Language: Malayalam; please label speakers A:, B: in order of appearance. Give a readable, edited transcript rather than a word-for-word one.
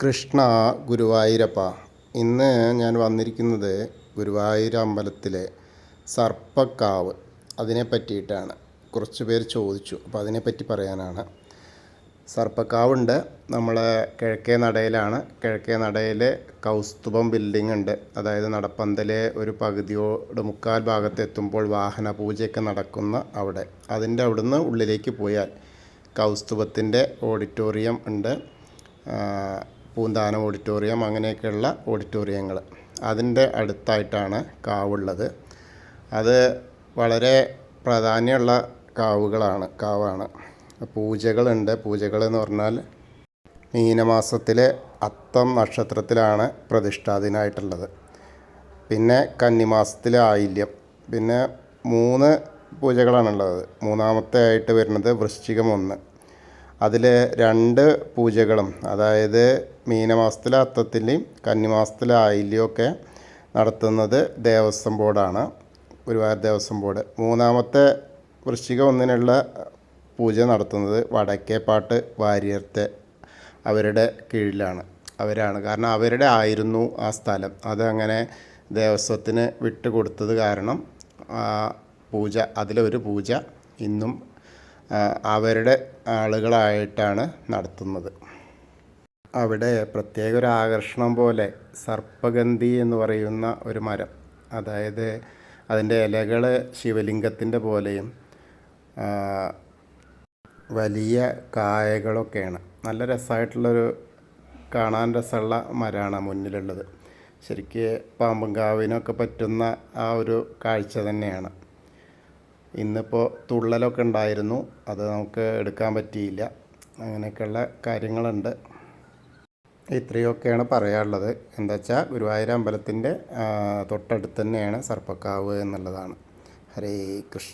A: കൃഷ്ണ ഗുരുവായൂരപ്പ. ഇന്ന് ഞാൻ വന്നിരിക്കുന്നത് ഗുരുവായൂർ അമ്പലത്തിലെ സർപ്പക്കാവ് അതിനെ പറ്റിയിട്ടാണ്. കുറച്ച് പേര് ചോദിച്ചു, അപ്പോൾ അതിനെപ്പറ്റി പറയാനാണ്. സർപ്പക്കാവുണ്ട്, നമ്മളെ കിഴക്കേ നടയിലാണ്. കിഴക്കേ നടയിൽ കൗസ്തുഭം ബിൽഡിംഗ് ഉണ്ട്. അതായത് നടപ്പന്തലെ ഒരു പകുതിയോട് മുക്കാൽ ഭാഗത്ത് എത്തുമ്പോൾ വാഹന പൂജയൊക്കെ നടക്കുന്ന അവിടെ. അതിൻ്റെ അവിടുന്ന് ഉള്ളിലേക്ക് പോയാൽ കൗസ്തുഭത്തിൻ്റെ ഓഡിറ്റോറിയം ഉണ്ട്, പൂന്താനം ഓഡിറ്റോറിയം, അങ്ങനെയൊക്കെയുള്ള ഓഡിറ്റോറിയങ്ങൾ. അതിൻ്റെ അടുത്തായിട്ടാണ് കാവുള്ളത്. അത് വളരെ പ്രാധാന്യമുള്ള കാവാണ്. പൂജകളുണ്ട്. പൂജകളെന്ന് പറഞ്ഞാൽ മീനമാസത്തിലെ അത്തം നക്ഷത്രത്തിലാണ് പ്രതിഷ്ഠാദിനായിട്ടുള്ളത്. പിന്നെ കന്നിമാസത്തിലെ ആയില്യം. പിന്നെ 3 പൂജകളാണുള്ളത്. മൂന്നാമത്തെ ആയിട്ട് വരുന്നത് വൃശ്ചികം 1. അതിൽ 2 പൂജകളും, അതായത് മീനമാസത്തിലെ അത്തത്തിൻ്റെയും കന്നിമാസത്തിലെ ആയില്യമൊക്കെ നടത്തുന്നത് ദേവസ്വം ബോർഡാണ്, ഗുരുവായൂർ ദേവസ്വം ബോർഡ്. മൂന്നാമത്തെ വൃശ്ചികം 1 പൂജ നടത്തുന്നത് വടക്കേപ്പാട്ട് വാര്യത്തെ അവരുടെ കീഴിലാണ്. കാരണം അവരുടെ ആയിരുന്നു ആ സ്ഥലം. അതങ്ങനെ ദേവസ്വത്തിന് വിട്ടുകൊടുത്തത് കാരണം പൂജ, അതിലൊരു പൂജ ഇന്നും അവരുടെ ആളുകളായിട്ടാണ് നടത്തുന്നത്. അവിടെ പ്രത്യേക ഒരു ആകർഷണം പോലെ സർപ്പഗന്ധി എന്ന് പറയുന്ന ഒരു മരം, അതായത് അതിൻ്റെ ഇലകൾ ശിവലിംഗത്തിൻ്റെ പോലെയും വലിയ കായകളൊക്കെയാണ്. നല്ല രസമായിട്ടുള്ളൊരു, കാണാൻ രസമുള്ള മരമാണ് മുന്നിലുള്ളത്. ശരിക്ക് പാമ്പുംകാവിനൊക്കെ പറ്റുന്ന ആ ഒരു കാഴ്ച തന്നെയാണ്. ഇന്നിപ്പോൾ തുള്ളലൊക്കെ ഉണ്ടായിരുന്നു, അത് നമുക്ക് എടുക്കാൻ പറ്റിയില്ല. അങ്ങനെയൊക്കെയുള്ള കാര്യങ്ങളുണ്ട്. ഇത്രയൊക്കെയാണ് പറയാനുള്ളത്. എന്താ വെച്ചാൽ ഗുരുവായൂർ അമ്പലത്തിൻ്റെ തൊട്ടടുത്ത് തന്നെയാണ് സർപ്പക്കാവ് എന്നുള്ളതാണ്. ഹരേ കൃഷ്ണ.